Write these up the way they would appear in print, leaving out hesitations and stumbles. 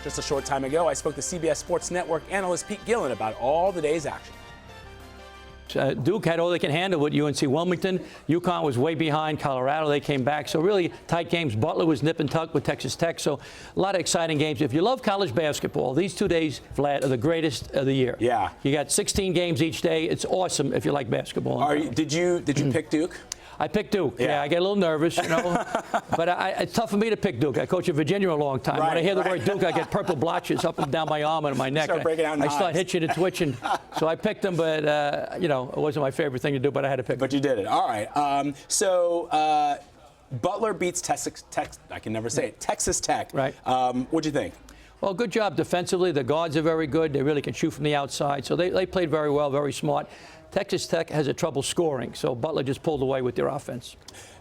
Just a short time ago, I spoke to CBS Sports Network analyst Pete Gillen about all the day's action. Duke had all they can handle with UNC Wilmington. UConn was way behind Colorado. They came back. So really tight games. Butler was nip and tuck with Texas Tech. So a lot of exciting games. If you love college basketball, these 2 days, Vlad, are the greatest of the year. Yeah. You got 16 games each day. It's awesome if you like basketball. Did you pick Duke? I picked Duke. Yeah, I get a little nervous, you know. But it's tough for me to pick Duke. I coached at Virginia a long time. Right, when I hear the word Duke, I get purple blotches up and down my arm and my neck. I start hitching and twitching. So I picked them, but, you know, it wasn't my favorite thing to do, but I had to pick them. But you did it. All right. Butler beats Texas Tech. I can never say it. Texas Tech. Right. What'd you think? Well, good job defensively. The guards are very good. They really can shoot from the outside. So they played very well, very smart. Texas Tech has a trouble scoring, so Butler just pulled away with their offense.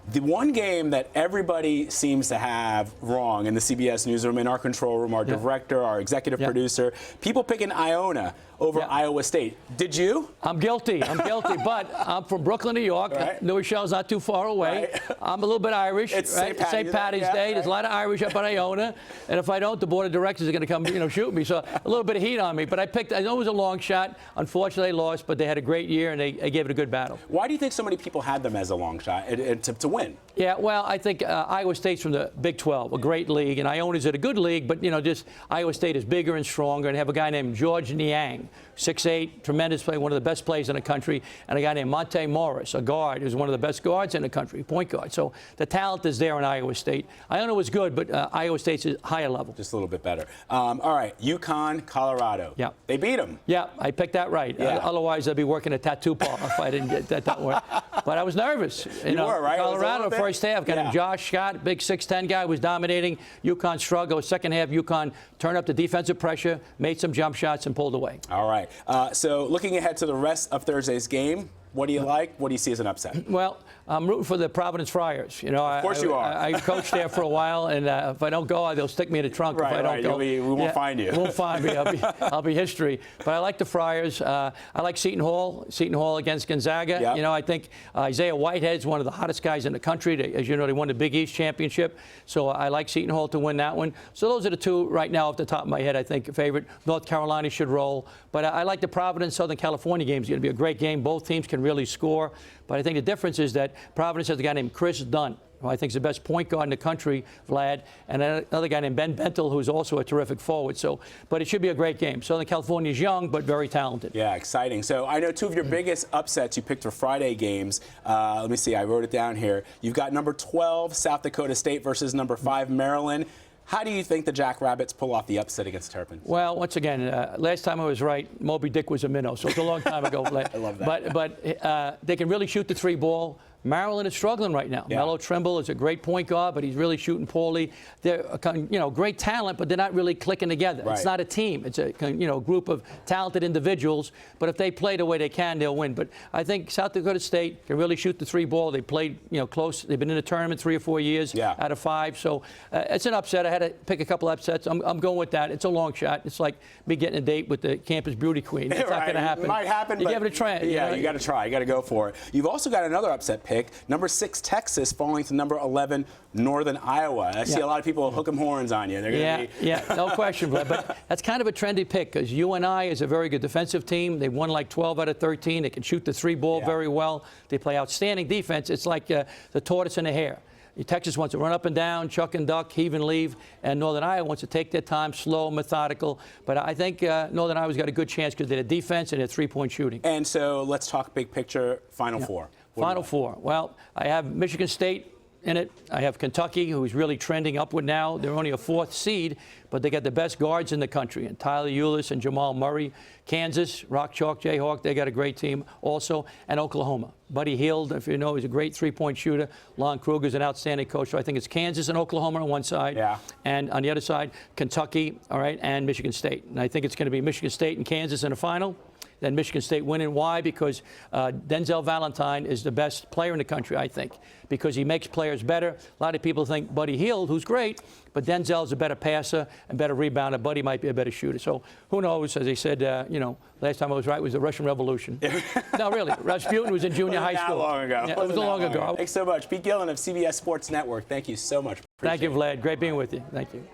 The one game that everybody seems to have wrong in the CBS newsroom, in our control room, our director, our executive producer, people picking Iona over Iowa State. Did you? I'm guilty. But I'm from Brooklyn, New York. Right. New Rochelle's not too far away. Right. I'm a little bit Irish. It's St. Patty's Day. There's a lot of Irish up at Iona. And if I don't, the board of directors are going to come, shoot me. So a little bit of heat on me. But I know it was a long shot. Unfortunately, they lost, but they had a great year, and they gave it a good battle. Why do you think so many people had them as a long shot to win? Yeah, well, I think Iowa State's from the Big 12, a great league, and Iona's at a good league, but, just Iowa State is bigger and stronger, and have a guy named George Niang, 6'8", tremendous player, one of the best players in the country, and a guy named Monte Morris, a guard, who's one of the best guards in the country, point guard. So the talent is there in Iowa State. Iona was good, but Iowa State's a higher level. Just a little bit better. All right, UConn, Colorado. Yeah. They beat them. Yeah, I picked that right. Yeah. Otherwise, I'd be working a tattoo parlor if I didn't get that one. But I was nervous. You were, right? Colorado, first half, got him Josh Scott, big 6'10" guy, was dominating. UConn struggled. Second half, UConn turned up the defensive pressure, made some jump shots, and pulled away. All right. So looking ahead to the rest of Thursday's game, what do you like? What do you see as an upset? Well, I'm rooting for the Providence Friars. Of course you are. I coached there for a while, and if I don't go, they'll stick me in the trunk. Right, if I don't go. We won't find you. Won't find me. I'll be history. But I like the Friars. I like Seton Hall. Seton Hall against Gonzaga. Yep. I think Isaiah Whitehead's one of the hottest guys in the country. As you know, they won the Big East championship. So I like Seton Hall to win that one. So those are the two right now off the top of my head, I think, favorite. North Carolina should roll. But I like the Providence Southern California game. It's going to be a great game. Both teams can really score. But I think the difference is that Providence has a guy named Chris Dunn, who I think is the best point guard in the country, Vlad, and another guy named Ben Bentel, who's also a terrific forward. But it should be a great game. Southern California is young, but very talented. Yeah, exciting. So I know two of your biggest upsets you picked for Friday games. Let me see. I wrote it down here. You've got number 12, South Dakota State versus number 5, Maryland. How do you think the Jackrabbits pull off the upset against Terrapins? Well, once again, last time I was right, Moby Dick was a minnow, so it's a long time ago. I love that. But they can really shoot the three ball. Maryland is struggling right now. Yeah. Melo Trimble is a great point guard, but he's really shooting poorly. They're great talent, but they're not really clicking together. Right. It's not a team. It's a group of talented individuals. But if they play the way they can, they'll win. But I think South Dakota State can really shoot the three ball. They played close. They've been in the tournament 3 or 4 years out of 5. So it's an upset. I had to pick a couple upsets. I'm going with that. It's a long shot. It's like me getting a date with the campus beauty queen. It's not going to happen. It might happen. You give it a try. Yeah, you got to try. You got to go for it. You've also got another upset pick. Number 6, Texas, falling to number 11, Northern Iowa. I see a lot of people hook 'em horns on you. They're gonna be no question. But that's kind of a trendy pick because UNI is a very good defensive team. They won like 12 out of 13. They can shoot the three ball very well. They play outstanding defense. It's like the tortoise and the hare. Texas wants to run up and down, chuck and duck, heave and leave, and Northern Iowa wants to take their time, slow, methodical. But I think Northern Iowa's got a good chance because they're defense and they're three-point shooting. And so let's talk big picture, Final Four. Final Four. Well, I have Michigan State in it. I have Kentucky, who's really trending upward now. They're only a 4th seed, but they got the best guards in the country, and Tyler Ulis and Jamal Murray. Kansas, Rock Chalk Jayhawk, they got a great team also. And Oklahoma. Buddy Hield, if you know, he's a great three-point shooter. Lon Kruger's an outstanding coach. So I think it's Kansas and Oklahoma on one side. And on the other side, Kentucky, all right, and Michigan State. And I think it's going to be Michigan State and Kansas in the final. Then Michigan State winning. Why? Because Denzel Valentine is the best player in the country, I think, because he makes players better. A lot of people think Buddy Hield, who's great, but Denzel's a better passer and better rebounder. Buddy might be a better shooter. So who knows? As I said, last time I was right was the Russian Revolution. No, really. Rasputin was in junior high school. Not long ago. Yeah, it was long ago. Thanks so much. Pete Gillen of CBS Sports Network. Thank you so much. Thank you, Vlad. Great being with you. Thank you.